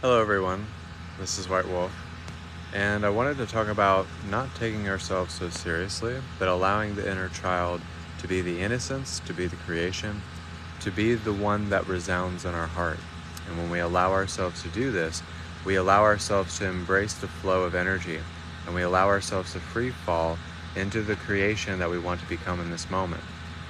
Hello everyone, this is White Wolf, and I wanted to talk about not taking ourselves so seriously, but allowing the inner child to be the innocence, to be the creation, to be the one that resounds in our heart. And when we allow ourselves to do this, we allow ourselves to embrace the flow of energy, and we allow ourselves to free fall into the creation that we want to become in this moment.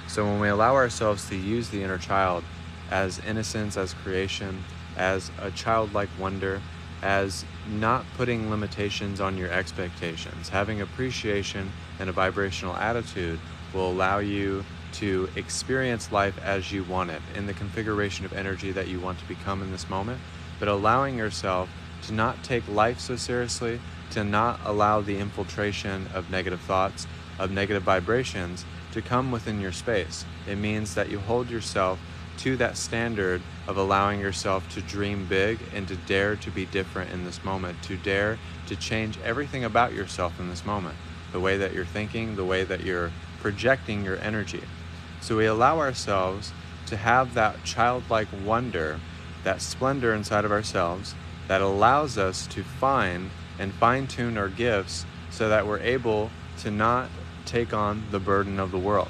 So when we allow ourselves to use the inner child as innocence, as creation, as a childlike wonder, as not putting limitations on your expectations, having appreciation and a vibrational attitude will allow you to experience life as you want it, in the configuration of energy that you want to become in this moment, but allowing yourself to not take life so seriously, to not allow the infiltration of negative thoughts, of negative vibrations to come within your space. It means that you hold yourself to that standard of allowing yourself to dream big and to dare to be different in this moment, to dare to change everything about yourself in this moment, the way that you're thinking, the way that you're projecting your energy. So we allow ourselves to have that childlike wonder, that splendor inside of ourselves that allows us to find and fine-tune our gifts so that we're able to not take on the burden of the world.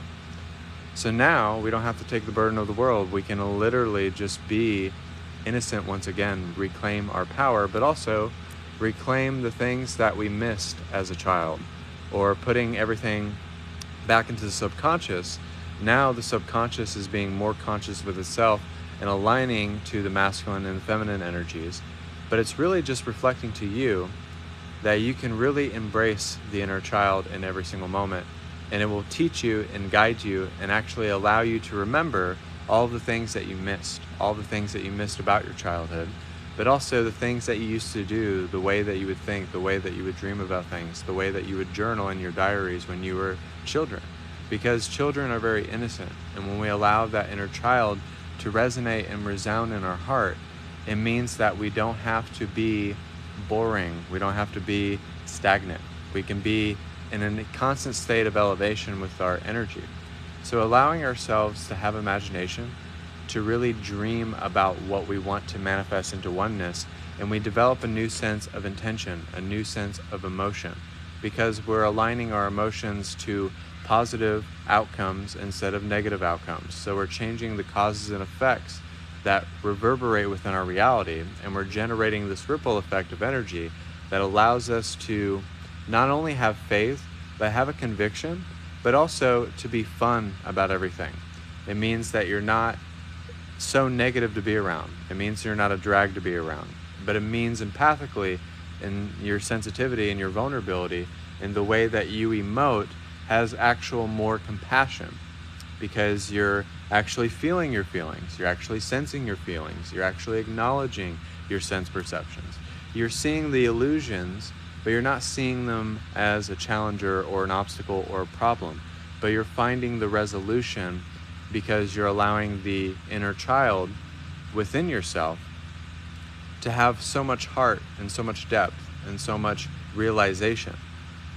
So now we don't have to take the burden of the world. We can literally just be innocent once again, reclaim our power, but also reclaim the things that we missed as a child, or putting everything back into the subconscious. Now the subconscious is being more conscious with itself and aligning to the masculine and feminine energies. But it's really just reflecting to you that you can really embrace the inner child in every single moment, and it will teach you and guide you and actually allow you to remember all the things that you missed, all the things that you missed about your childhood, but also the things that you used to do, the way that you would think, the way that you would dream about things, the way that you would journal in your diaries when you were children. Because children are very innocent, and when we allow that inner child to resonate and resound in our heart, it means that we don't have to be boring, we don't have to be stagnant. We can be in a constant state of elevation with our energy. So allowing ourselves to have imagination, to really dream about what we want to manifest into oneness, and we develop a new sense of intention, a new sense of emotion, because we're aligning our emotions to positive outcomes instead of negative outcomes. So we're changing the causes and effects that reverberate within our reality, and we're generating this ripple effect of energy that allows us to not only have faith, but have a conviction, but also to be fun about everything. It means that you're not so negative to be around. It means you're not a drag to be around. But it means empathically, in your sensitivity and your vulnerability, in the way that you emote, has actual more compassion, because you're actually feeling your feelings, you're actually sensing your feelings, you're actually acknowledging your sense perceptions. You're seeing the illusions, but you're not seeing them as a challenger or an obstacle or a problem, but you're finding the resolution because you're allowing the inner child within yourself to have so much heart and so much depth and so much realization,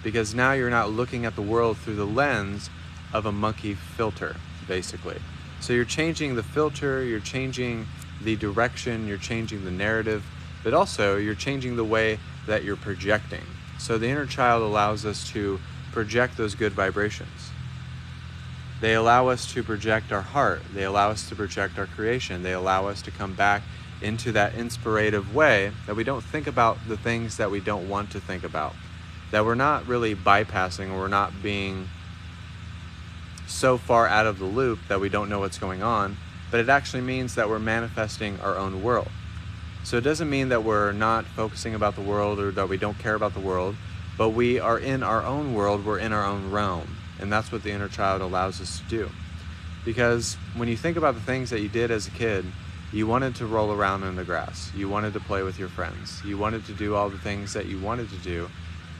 because now you're not looking at the world through the lens of a monkey filter, basically. So you're changing the filter, you're changing the direction, you're changing the narrative, but also you're changing the way that you're projecting. So the inner child allows us to project those good vibrations. They allow us to project our heart. They allow us to project our creation. They allow us to come back into that inspirative way that we don't think about the things that we don't want to think about, that we're not really bypassing, or we're not being so far out of the loop that we don't know what's going on, but it actually means that we're manifesting our own world. So it doesn't mean that we're not focusing about the world or that we don't care about the world, but we are in our own world, we're in our own realm. And that's what the inner child allows us to do. Because when you think about the things that you did as a kid, you wanted to roll around in the grass, you wanted to play with your friends, you wanted to do all the things that you wanted to do,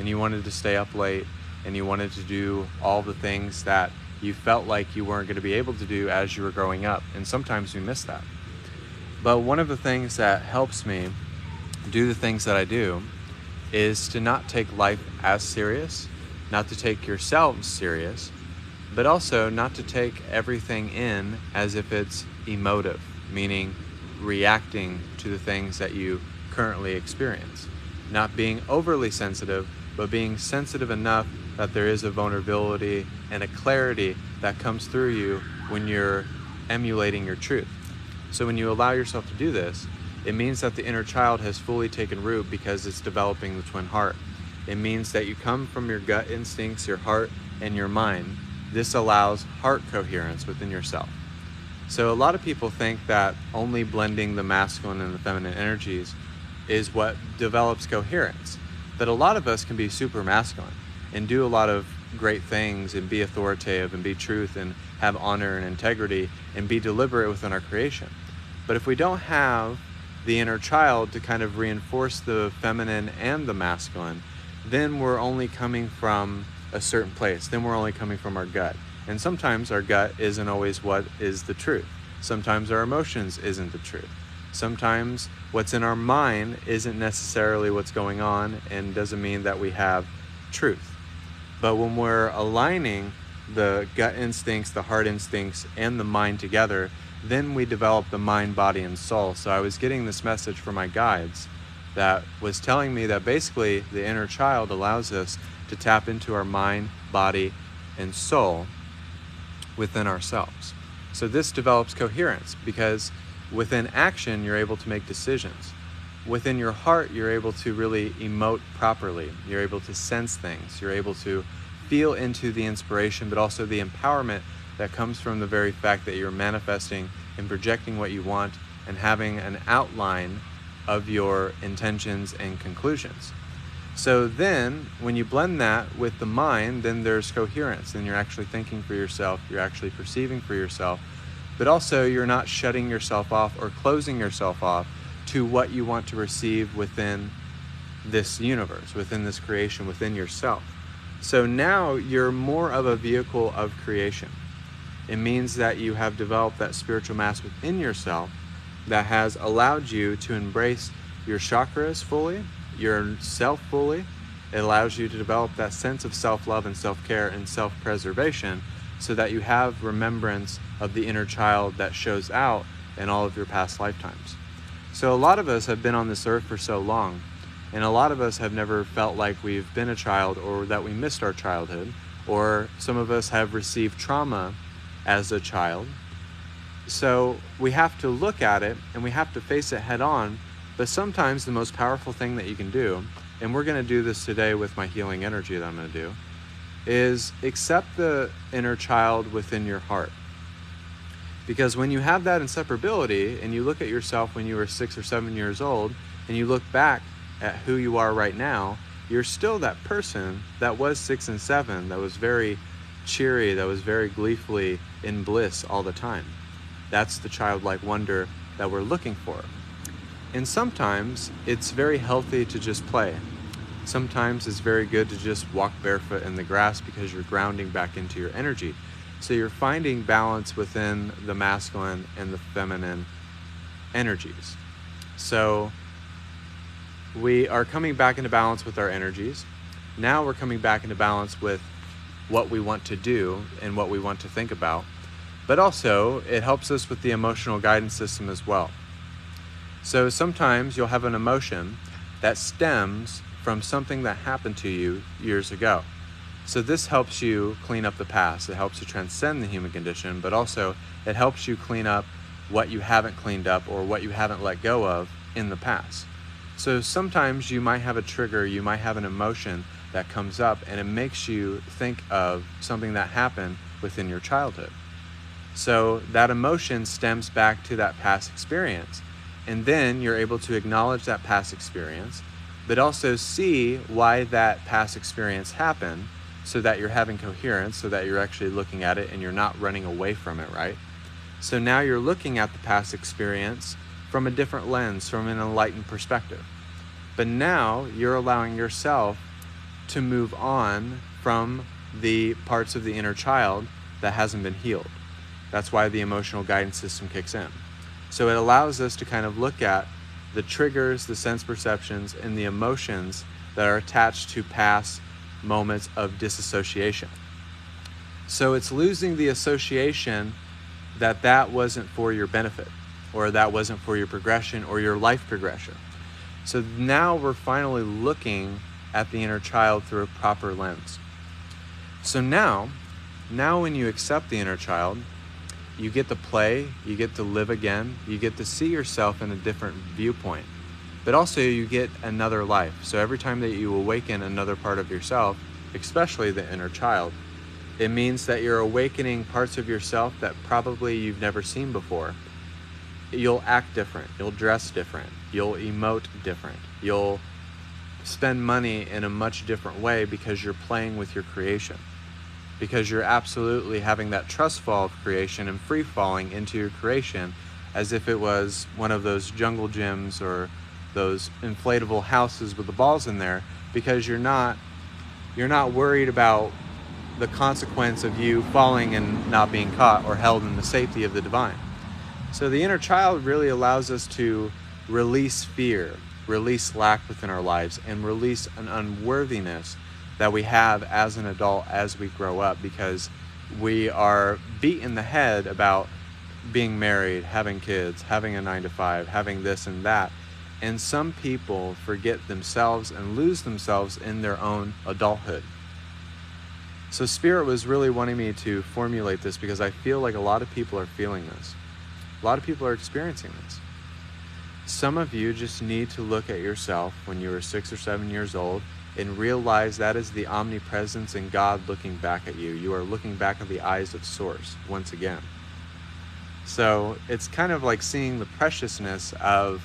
and you wanted to stay up late, and you wanted to do all the things that you felt like you weren't going to be able to do as you were growing up. And sometimes we miss that. But one of the things that helps me do the things that I do is to not take life as serious, not to take yourselves serious, but also not to take everything in as if it's emotive, meaning reacting to the things that you currently experience. Not being overly sensitive, but being sensitive enough that there is a vulnerability and a clarity that comes through you when you're emulating your truth. So when you allow yourself to do this, it means that the inner child has fully taken root because it's developing the twin heart. It means that you come from your gut instincts, your heart, and your mind. This allows heart coherence within yourself. So a lot of people think that only blending the masculine and the feminine energies is what develops coherence. But a lot of us can be super masculine and do a lot of great things and be authoritative and be truth and have honor and integrity and be deliberate within our creation. But if we don't have the inner child to kind of reinforce the feminine and the masculine, then we're only coming from a certain place. Then we're only coming from our gut. And sometimes our gut isn't always what is the truth. Sometimes our emotions isn't the truth. Sometimes what's in our mind isn't necessarily what's going on and doesn't mean that we have truth. But when we're aligning the gut instincts, the heart instincts, and the mind together, then we develop the mind, body, and soul. So I was getting this message from my guides that was telling me that basically the inner child allows us to tap into our mind, body, and soul within ourselves. So this develops coherence because within action, you're able to make decisions. Within your heart, you're able to really emote properly. You're able to sense things. You're able to feel into the inspiration, but also the empowerment that comes from the very fact that you're manifesting and projecting what you want and having an outline of your intentions and conclusions. So then when you blend that with the mind, then there's coherence. Then you're actually thinking for yourself, you're actually perceiving for yourself, but also you're not shutting yourself off or closing yourself off to what you want to receive within this universe, within this creation, within yourself. So now you're more of a vehicle of creation. It means that you have developed that spiritual mass within yourself that has allowed you to embrace your chakras fully, yourself fully. It allows you to develop that sense of self-love and self-care and self-preservation so that you have remembrance of the inner child that shows out in all of your past lifetimes. So a lot of us have been on this earth for so long, and a lot of us have never felt like we've been a child or that we missed our childhood, or some of us have received trauma as a child. So we have to look at it and we have to face it head on. But sometimes the most powerful thing that you can do, and we're going to do this today with my healing energy that I'm going to do, is accept the inner child within your heart. Because when you have that inseparability and you look at yourself when you were 6 or 7 years old and you look back at who you are right now, you're still that person that was 6 and 7, that was very cheery, that was very gleefully in bliss all the time. That's the childlike wonder that we're looking for. And sometimes it's very healthy to just play. Sometimes it's very good to just walk barefoot in the grass because you're grounding back into your energy. So you're finding balance within the masculine and the feminine energies. So we are coming back into balance with our energies. Now we're coming back into balance with what we want to do and what we want to think about. But also, it helps us with the emotional guidance system as well. So sometimes you'll have an emotion that stems from something that happened to you years ago. So this helps you clean up the past. It helps you transcend the human condition, but also it helps you clean up what you haven't cleaned up or what you haven't let go of in the past. So sometimes you might have a trigger, you might have an emotion that comes up and it makes you think of something that happened within your childhood. So that emotion stems back to that past experience. And then you're able to acknowledge that past experience, but also see why that past experience happened so that you're having coherence, so that you're actually looking at it and you're not running away from it, right? So now you're looking at the past experience from a different lens, from an enlightened perspective. But now you're allowing yourself to move on from the parts of the inner child that hasn't been healed. That's why the emotional guidance system kicks in. So it allows us to kind of look at the triggers, the sense perceptions, and the emotions that are attached to past moments of disassociation. So it's losing the association that wasn't for your benefit, or that wasn't for your progression or your life progression. So now we're finally looking at the inner child through a proper lens. So now when you accept the inner child, you get to play, you get to live again, you get to see yourself in a different viewpoint. But also you get another life. So every time that you awaken another part of yourself, especially the inner child, it means that you're awakening parts of yourself that probably you've never seen before. You'll act different, you'll dress different, you'll emote different, you'll spend money in a much different way because you're playing with your creation. Because you're absolutely having that trust fall of creation and free falling into your creation as if it was one of those jungle gyms or those inflatable houses with the balls in there, because you're not worried about the consequence of you falling and not being caught or held in the safety of the divine. So the inner child really allows us to release fear, release lack within our lives, and release an unworthiness that we have as an adult as we grow up, because we are beat in the head about being married, having kids, having a 9-to-5, having this and that. And some people forget themselves and lose themselves in their own adulthood. So Spirit was really wanting me to formulate this because I feel like a lot of people are feeling this. A lot of people are experiencing this. Some of you just need to look at yourself when you were 6 or 7 years old and realize that is the omnipresence and God looking back at you. You are looking back at the eyes of Source once again. So it's kind of like seeing the preciousness of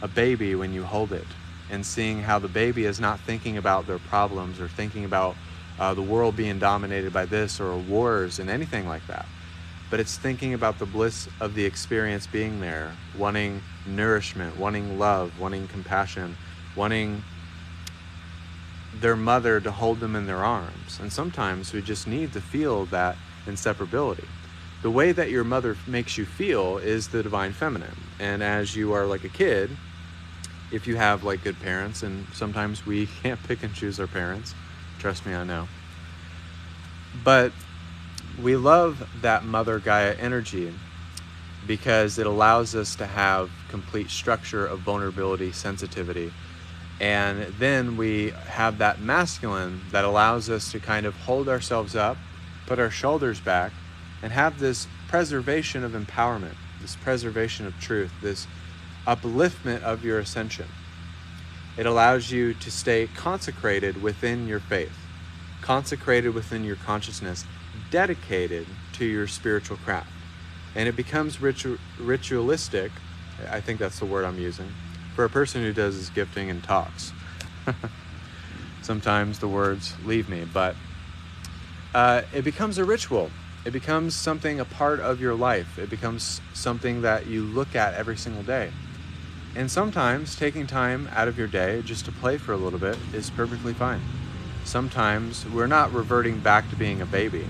a baby when you hold it, and seeing how the baby is not thinking about their problems or thinking about the world being dominated by this or wars and anything like that. But it's thinking about the bliss of the experience being there, wanting nourishment, wanting love, wanting compassion, wanting their mother to hold them in their arms. And sometimes we just need to feel that inseparability. The way that your mother makes you feel is the divine feminine. And as you are like a kid, if you have like good parents, and sometimes we can't pick and choose our parents, trust me, I know. But we love that Mother Gaia energy because it allows us to have complete structure of vulnerability, sensitivity. And then we have that masculine that allows us to kind of hold ourselves up, put our shoulders back, and have this preservation of empowerment, this preservation of truth, this upliftment of your ascension. It allows you to stay consecrated within your faith, consecrated within your consciousness, dedicated to your spiritual craft. And it becomes ritualistic, I think that's the word I'm using, for a person who does his gifting and talks. Sometimes the words leave me, but it becomes a ritual. It becomes something, a part of your life. It becomes something that you look at every single day. And sometimes taking time out of your day just to play for a little bit is perfectly fine. Sometimes we're not reverting back to being a baby.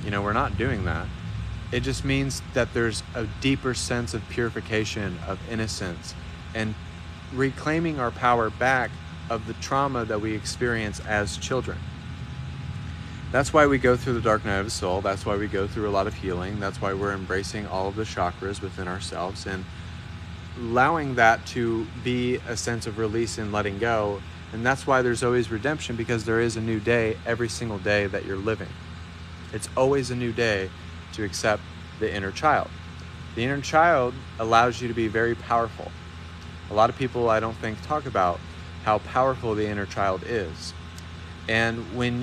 We're not doing that. It just means that there's a deeper sense of purification, of innocence, and reclaiming our power back of the trauma that we experience as children. That's why we go through the dark night of the soul. That's why we go through a lot of healing. That's why we're embracing all of the chakras within ourselves and allowing that to be a sense of release and letting go. And that's why there's always redemption, because there is a new day every single day that you're living. It's always a new day to accept the inner child. The inner child allows you to be very powerful. A lot of people, I don't think, talk about how powerful the inner child is. And when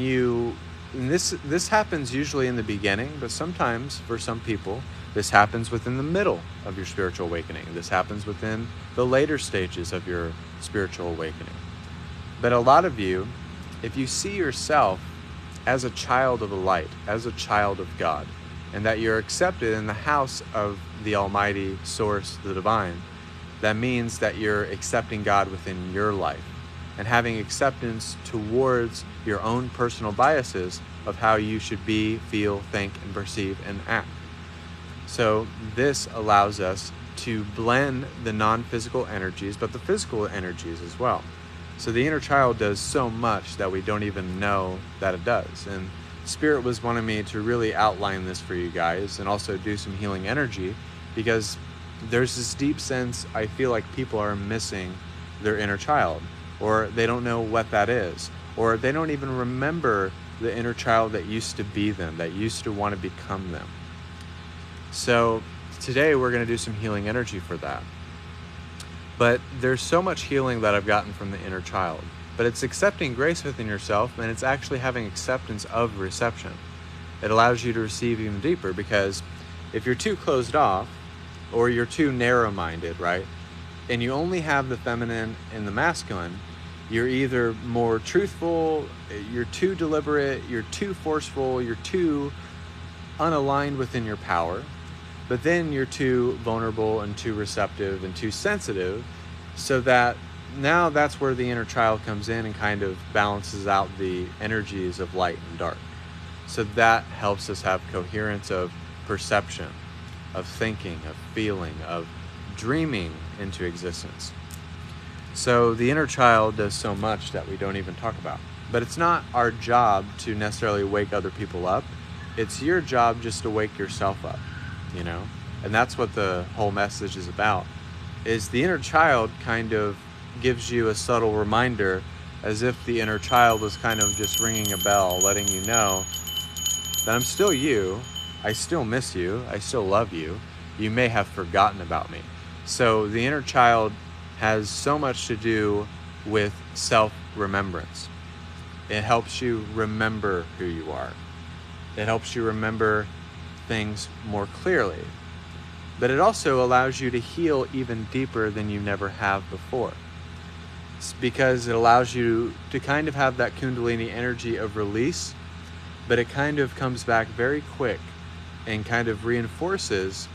this happens usually in the beginning, but sometimes for some people, this happens within the middle of your spiritual awakening. This happens within the later stages of your spiritual awakening. But a lot of you, if you see yourself as a child of the light, as a child of God, and that you're accepted in the house of the Almighty Source, the Divine, that means that you're accepting God within your life and having acceptance towards your own personal biases of how you should be, feel, think, and perceive and act. So this allows us to blend the non-physical energies, but the physical energies as well. So the inner child does so much that we don't even know that it does. And Spirit was wanting me to really outline this for you guys and also do some healing energy, because there's this deep sense I feel like people are missing their inner child, or they don't know what that is, or they don't even remember the inner child that used to be them, that used to want to become them. So today we're going to do some healing energy for that. But there's so much healing that I've gotten from the inner child. But it's accepting grace within yourself, and it's actually having acceptance of reception. It allows you to receive even deeper, because if you're too closed off, or you're too narrow-minded, right, and you only have the feminine and the masculine, you're either more truthful, you're too deliberate, you're too forceful, you're too unaligned within your power, but then you're too vulnerable and too receptive and too sensitive, so that now that's where the inner child comes in and kind of balances out the energies of light and dark. So that helps us have coherence of perception, of thinking, of feeling, of dreaming into existence. So the inner child does so much that we don't even talk about. But it's not our job to necessarily wake other people up. It's your job just to wake yourself up, you know? And that's what the whole message is about, is the inner child kind of gives you a subtle reminder, as if the inner child was kind of just ringing a bell, letting you know that I'm still you, I still miss you, I still love you, you may have forgotten about me. So the inner child has so much to do with self-remembrance. It helps you remember who you are. It helps you remember things more clearly. But it also allows you to heal even deeper than you never have before. It's because it allows you to kind of have that Kundalini energy of release, but it kind of comes back very quick and kind of reinforces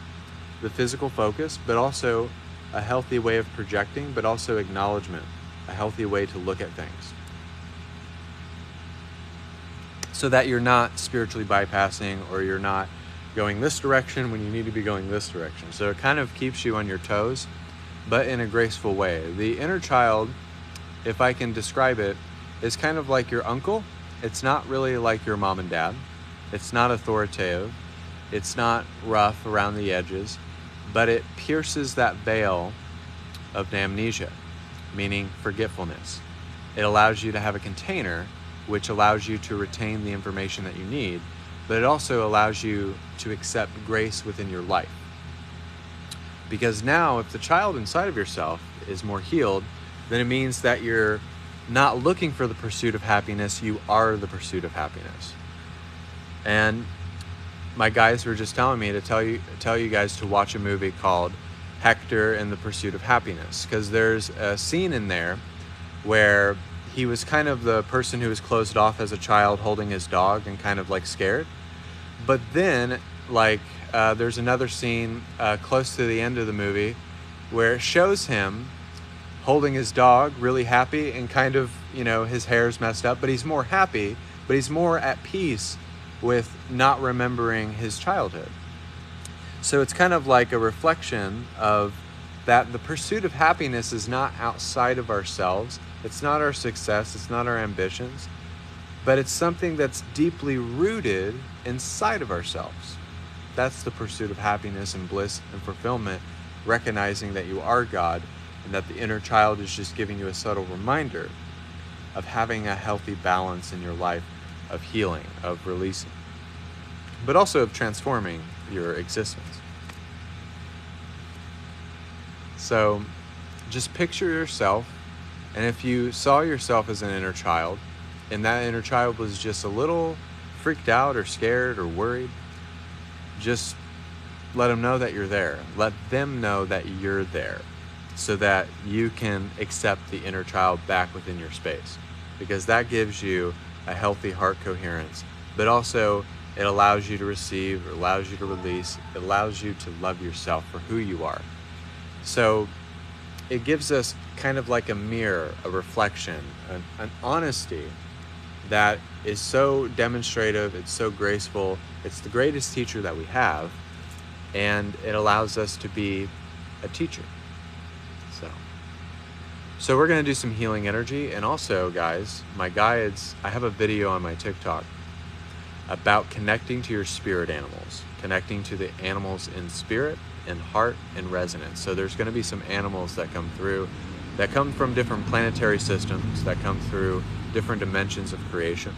the physical focus, but also a healthy way of projecting, but also acknowledgement, a healthy way to look at things. So that you're not spiritually bypassing, or you're not going this direction when you need to be going this direction. So it kind of keeps you on your toes, but in a graceful way. The inner child, if I can describe it, is kind of like your uncle. It's not really like your mom and dad. It's not authoritative. It's not rough around the edges, but it pierces that veil of amnesia, meaning forgetfulness. It allows you to have a container which allows you to retain the information that you need, but it also allows you to accept grace within your life. Because now, if the child inside of yourself is more healed, then it means that you're not looking for the pursuit of happiness, you are the pursuit of happiness. And my guys were just telling me to tell you guys to watch a movie called Hector and the Pursuit of Happiness, because there's a scene in there where he was kind of the person who was closed off as a child, holding his dog and kind of like scared. But then there's another scene close to the end of the movie where it shows him holding his dog, really happy, and kind of, his hair's messed up, but he's more happy, but he's more at peace with not remembering his childhood. So it's kind of like a reflection of that the pursuit of happiness is not outside of ourselves. It's not our success, it's not our ambitions, but it's something that's deeply rooted inside of ourselves. That's the pursuit of happiness and bliss and fulfillment, recognizing that you are God, and that the inner child is just giving you a subtle reminder of having a healthy balance in your life, of healing, of releasing, but also of transforming your existence. So just picture yourself, and if you saw yourself as an inner child, and that inner child was just a little freaked out or scared or worried, just let them know that you're there. Let them know that you're there, so that you can accept the inner child back within your space, because that gives you a healthy heart coherence, but also it allows you to receive, it allows you to release, it allows you to love yourself for who you are. So it gives us kind of like a mirror, a reflection, an honesty that is so demonstrative, it's so graceful, it's the greatest teacher that we have, and it allows us to be a teacher. So we're going to do some healing energy, and also, guys, my guides, I have a video on my TikTok about connecting to your spirit animals, connecting to the animals in spirit and heart and resonance. So there's going to be some animals that come through that come from different planetary systems, that come through different dimensions of creation.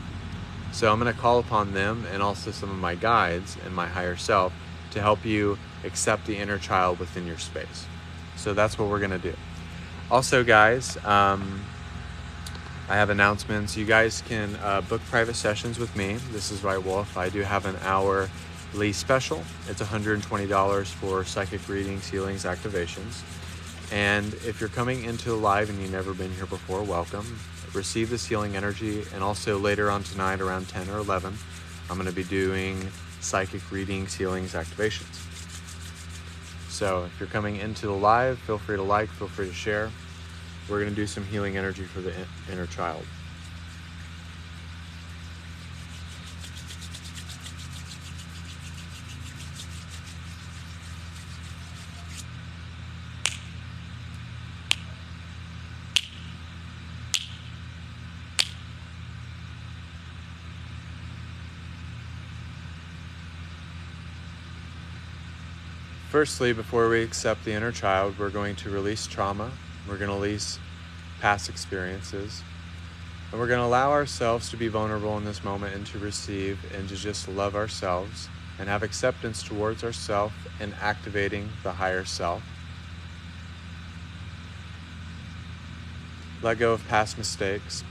So I'm going to call upon them and also some of my guides and my higher self to help you accept the inner child within your space. So that's what we're going to do. Also, guys, I have announcements. You guys can book private sessions with me. This is White Wolf. I do have an hourly special. It's $120 for psychic readings, healings, activations. And if you're coming into the live and you've never been here before, welcome. Receive this healing energy. And also later on tonight around 10 or 11, I'm going to be doing psychic readings, healings, activations. So if you're coming into the live, feel free to like, feel free to share. We're going to do some healing energy for the inner child. Firstly, before we accept the inner child, we're going to release trauma. We're going to release past experiences. And we're going to allow ourselves to be vulnerable in this moment and to receive and to just love ourselves and have acceptance towards ourselves and activating the higher self. Let go of past mistakes.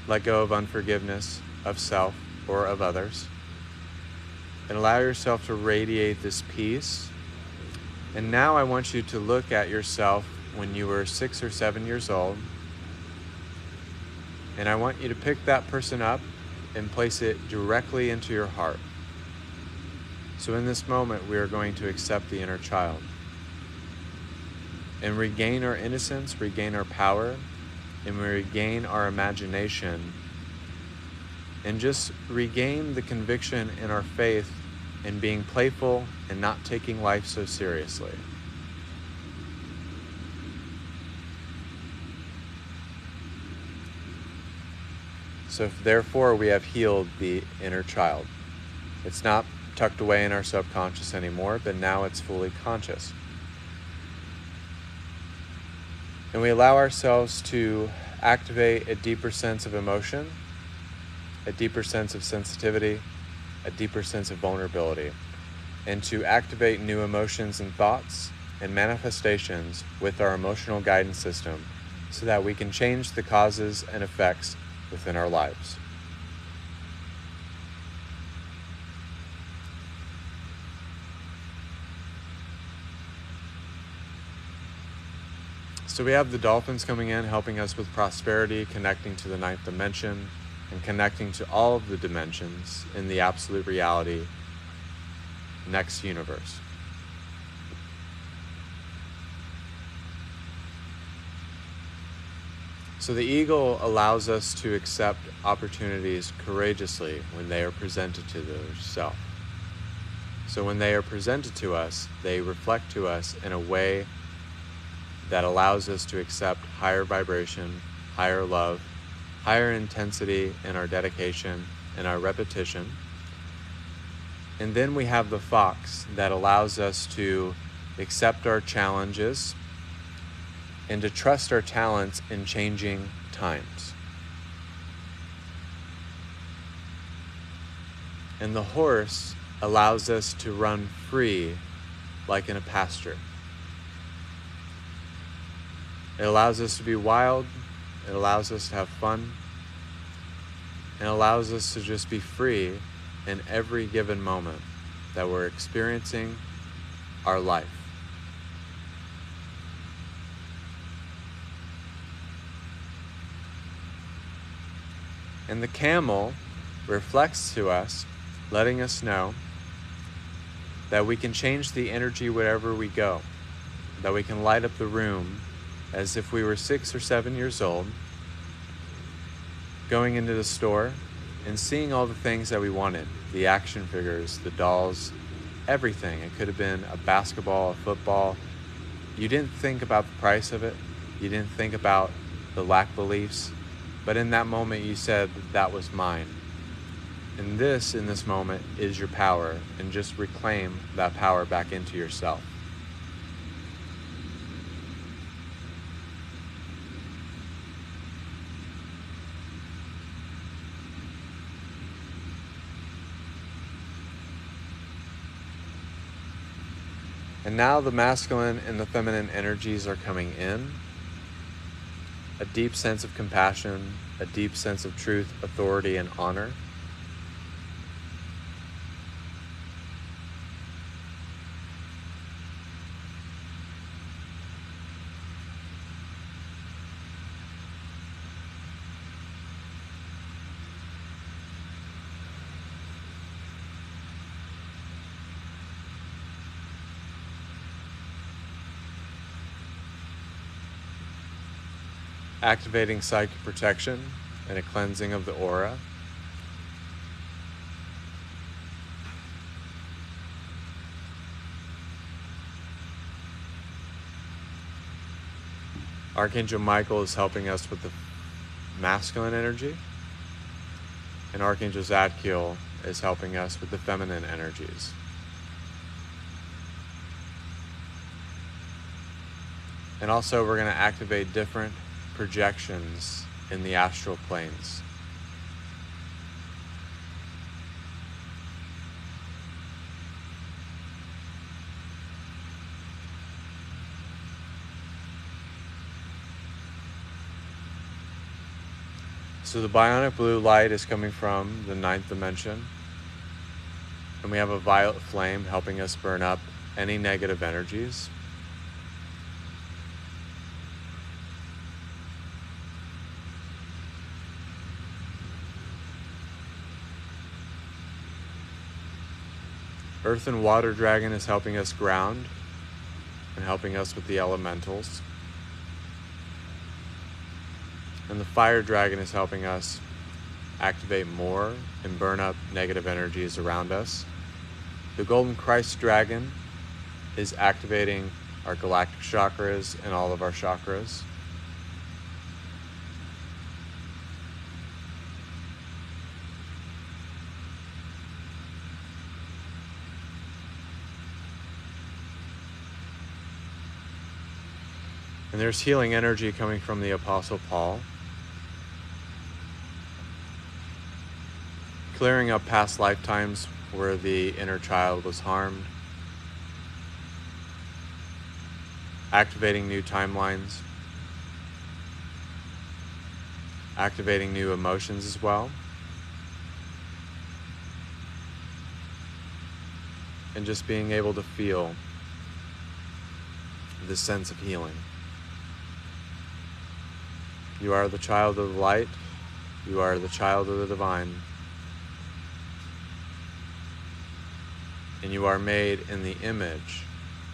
Let go of unforgiveness of self or of others. And allow yourself to radiate this peace. And now I want you to look at yourself when you were 6 or 7 years old. And I want you to pick that person up and place it directly into your heart. So in this moment, we are going to accept the inner child and regain our innocence, regain our power, and we regain our imagination and just regain the conviction in our faith in being playful and not taking life so seriously. So therefore we have healed the inner child. It's not tucked away in our subconscious anymore, but now it's fully conscious. And we allow ourselves to activate a deeper sense of emotion, a deeper sense of sensitivity, a deeper sense of vulnerability, and to activate new emotions and thoughts and manifestations with our emotional guidance system so that we can change the causes and effects within our lives. So we have the dolphins coming in, helping us with prosperity, connecting to the 9th dimension, and connecting to all of the dimensions in the absolute reality next universe. So the eagle allows us to accept opportunities courageously when they are presented to the self. So when they are presented to us, they reflect to us in a way that allows us to accept higher vibration, higher love, higher intensity in our dedication and our repetition. And then we have the fox that allows us to accept our challenges and to trust our talents in changing times. And the horse allows us to run free like in a pasture. It allows us to be wild. It allows us to have fun. And allows us to just be free in every given moment that we're experiencing our life. And the camel reflects to us, letting us know that we can change the energy wherever we go, that we can light up the room as if we were 6 or 7 years old, going into the store and seeing all the things that we wanted, the action figures, the dolls, everything. It could have been a basketball, a football. You didn't think about the price of it. You didn't think about the lack beliefs. But in that moment, you said, that was mine. And this, in this moment, is your power. And just reclaim that power back into yourself. And now the masculine and the feminine energies are coming in. A deep sense of compassion, a deep sense of truth, authority, and honor. Activating psychic protection and a cleansing of the aura. Archangel Michael is helping us with the masculine energy, and Archangel Zadkiel is helping us with the feminine energies. And also we're going to activate different projections in the astral planes. So the bionic blue light is coming from the 9th dimension, and we have a violet flame helping us burn up any negative energies. Earth and water dragon is helping us ground and helping us with the elementals. And the fire dragon is helping us activate more and burn up negative energies around us. The golden Christ dragon is activating our galactic chakras and all of our chakras. And there's healing energy coming from the Apostle Paul, clearing up past lifetimes where the inner child was harmed, activating new timelines, activating new emotions as well, and just being able to feel this sense of healing. You are the child of the light. You are the child of the divine. And you are made in the image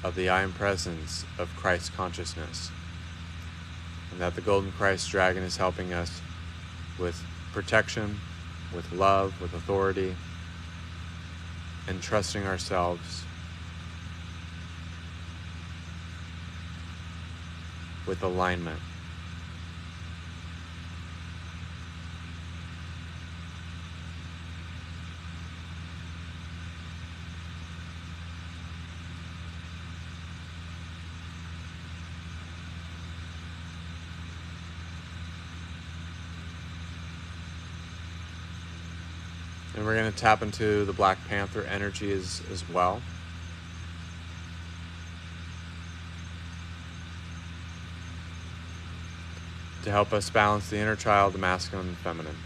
of the I Am Presence of Christ consciousness. And that the golden Christ dragon is helping us with protection, with love, with authority, and trusting ourselves with alignment. And we're going to tap into the Black Panther energy as well. To help us balance the inner child, the masculine and feminine.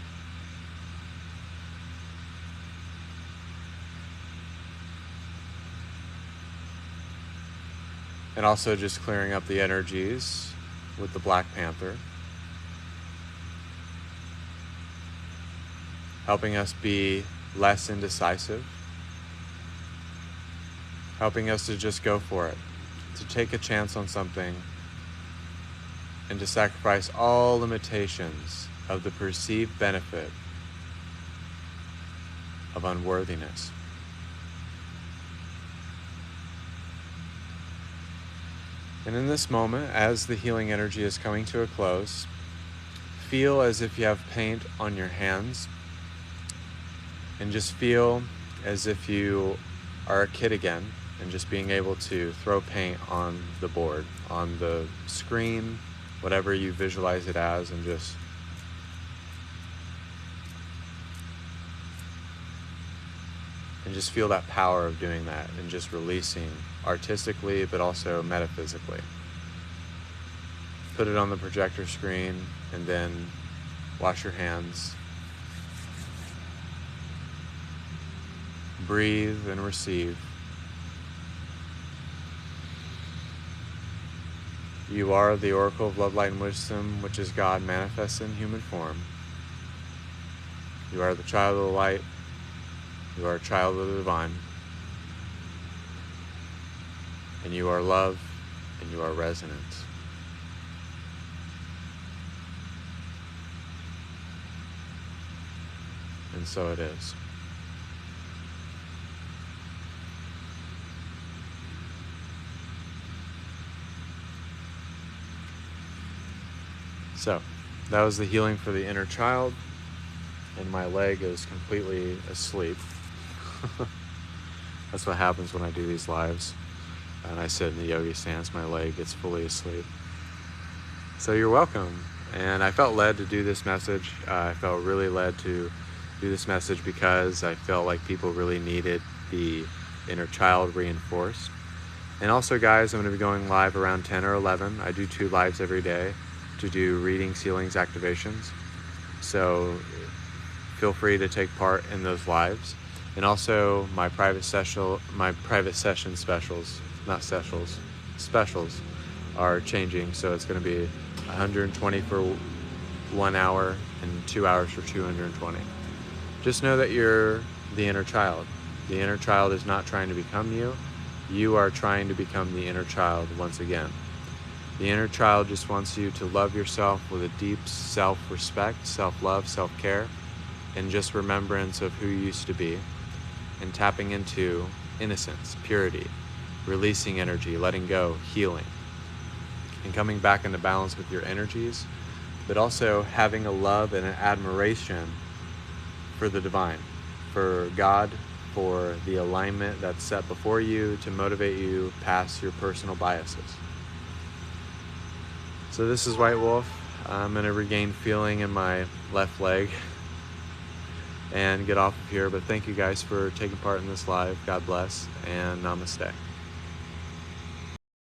And also just clearing up the energies with the Black Panther. Helping us be less indecisive. Helping us to just go for it. To take a chance on something. And to sacrifice all limitations of the perceived benefit of unworthiness. And in this moment, as the healing energy is coming to a close, feel as if you have paint on your hands, and just feel as if you are a kid again, and just being able to throw paint on the board, on the screen, whatever you visualize it as, and And just feel that power of doing that and just releasing artistically, but also metaphysically. Put it on the projector screen and then wash your hands. Breathe and receive. You are the Oracle of Love, Light, and Wisdom, which is God manifested in human form. You are the child of the light. You are a child of the divine. And you are love, and you are resonance. And so it is. So, that was the healing for the inner child, and my leg is completely asleep. That's what happens when I do these lives. And I sit in the yogi stance, my leg gets fully asleep. So you're welcome. And I felt led to do this message. I felt really led to do this message because I felt like people really needed the inner child reinforced. And also, guys, I'm going to be going live around 10 or 11. I do 2 lives every day to do readings, healings, activations. So feel free to take part in those lives. And also my private session specials, not specials, specials are changing. So it's going to be 120 for 1 hour and 2 hours for 220. Just know that you're the inner child. The inner child is not trying to become you. You are trying to become the inner child once again. The inner child just wants you to love yourself with a deep self-respect, self-love, self-care, and just remembrance of who you used to be, and tapping into innocence, purity, releasing energy, letting go, healing, and coming back into balance with your energies, but also having a love and an admiration for the divine, for God, for the alignment that's set before you to motivate you past your personal biases. So this is White Wolf. I'm going to regain feeling in my left leg and get off of here. But thank you guys for taking part in this live. God bless, and namaste.